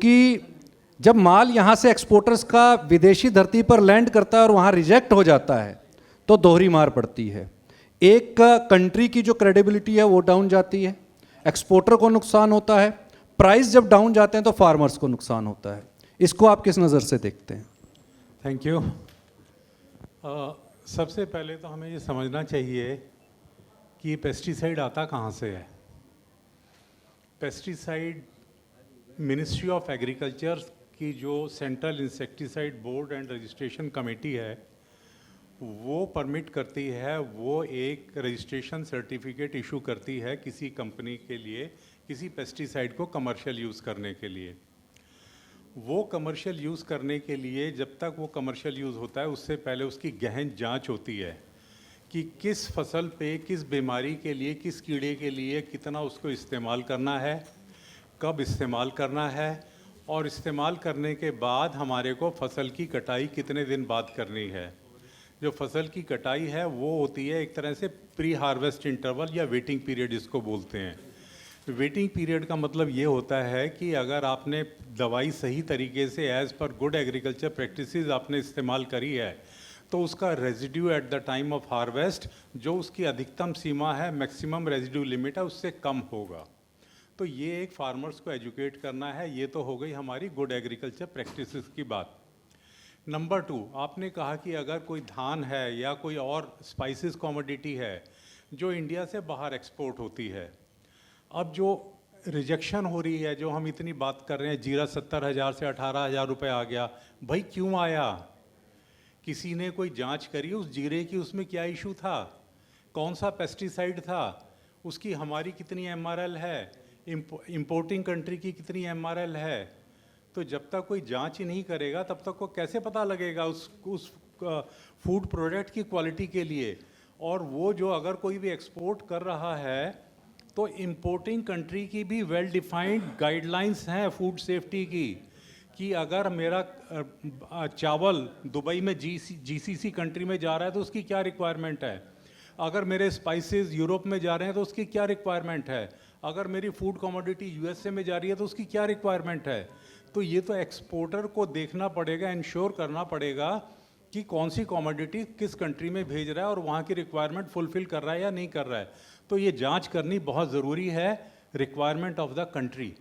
कि जब माल यहाँ से एक्सपोर्टर्स का विदेशी धरती पर लैंड करता है और वहाँ रिजेक्ट हो जाता है तो दोहरी मार पड़ती है। एक कंट्री की जो क्रेडिबिलिटी है वो डाउन जाती है, एक्सपोर्टर को नुकसान होता है, प्राइस जब डाउन जाते हैं तो फार्मर्स को नुकसान होता है। इसको आप किस नज़र से देखते हैं? Thank you. सबसे पहले तो हमें ये समझना चाहिए कि पेस्टिसाइड आता कहाँ से है। पेस्टिसाइड मिनिस्ट्री ऑफ एग्रीकल्चर की जो central insecticide board and registration committee है वो परमिट करती है, वो एक रजिस्ट्रेशन सर्टिफिकेट इशू करती है किसी कंपनी के लिए किसी पेस्टिसाइड को कमर्शियल यूज़ करने के लिए। वो कमर्शियल यूज़ करने के लिए जब तक वो कमर्शियल यूज़ होता है उससे पहले उसकी गहन जांच होती है कि किस फसल पे किस बीमारी के लिए किस कीड़े के लिए कितना उसको इस्तेमाल करना है, कब इस्तेमाल करना है, और इस्तेमाल करने के बाद हमारे को फसल की कटाई कितने दिन बाद करनी है। जो फसल की कटाई है वो होती है एक तरह से प्री हार्वेस्ट इंटरवल या वेटिंग पीरियड इसको बोलते हैं। वेटिंग पीरियड का मतलब ये होता है कि अगर आपने दवाई सही तरीके से as per good agriculture practices आपने इस्तेमाल करी है तो उसका residue at the time of harvest जो उसकी अधिकतम सीमा है, मैक्सिमम रेजिड्यू लिमिट है, उससे कम होगा। तो ये एक फार्मर्स को एजुकेट करना है। ये तो हो गई हमारी गुड एग्रीकल्चर प्रैक्टिसेस की बात। नंबर 2, आपने कहा कि अगर कोई धान है या कोई और स्पाइसेस कमोडिटी है जो इंडिया से बाहर एक्सपोर्ट होती है, अब जो रिजेक्शन हो रही है, जो हम इतनी बात कर रहे हैं, जीरा 70,000 से 18,000 रुपये आ गया, भाई क्यों आया? किसी ने कोई जांच करी उस जीरे की, उसमें क्या इशू था, कौन सा पेस्टिसाइड था, उसकी हमारी कितनी एमआरएल है, इंपोर्टिंग कंट्री की कितनी एमआरएल है? तो जब तक कोई जांच ही नहीं करेगा तब तक को कैसे पता लगेगा उस फूड प्रोडक्ट की क्वालिटी के लिए। और वो जो अगर कोई भी एक्सपोर्ट कर रहा है तो इंपोर्टिंग कंट्री की भी वेल डिफाइंड गाइडलाइंस हैं फूड सेफ्टी की, कि अगर मेरा चावल दुबई में जीसीसी कंट्री में जा रहा है तो उसकी क्या रिक्वायरमेंट है, अगर मेरे स्पाइसेस यूरोप में जा रहे हैं तो उसकी क्या रिक्वायरमेंट है, अगर मेरी फूड कमोडिटी यूएसए में जा रही है तो उसकी क्या रिक्वायरमेंट है। तो ये तो एक्सपोर्टर को देखना पड़ेगा, इंश्योर करना पड़ेगा कि कौन सी कमोडिटी किस कंट्री में भेज रहा है और वहाँ की रिक्वायरमेंट फुलफिल कर रहा है या नहीं कर रहा है। तो ये जांच करनी बहुत ज़रूरी है, रिक्वायरमेंट ऑफ द कंट्री।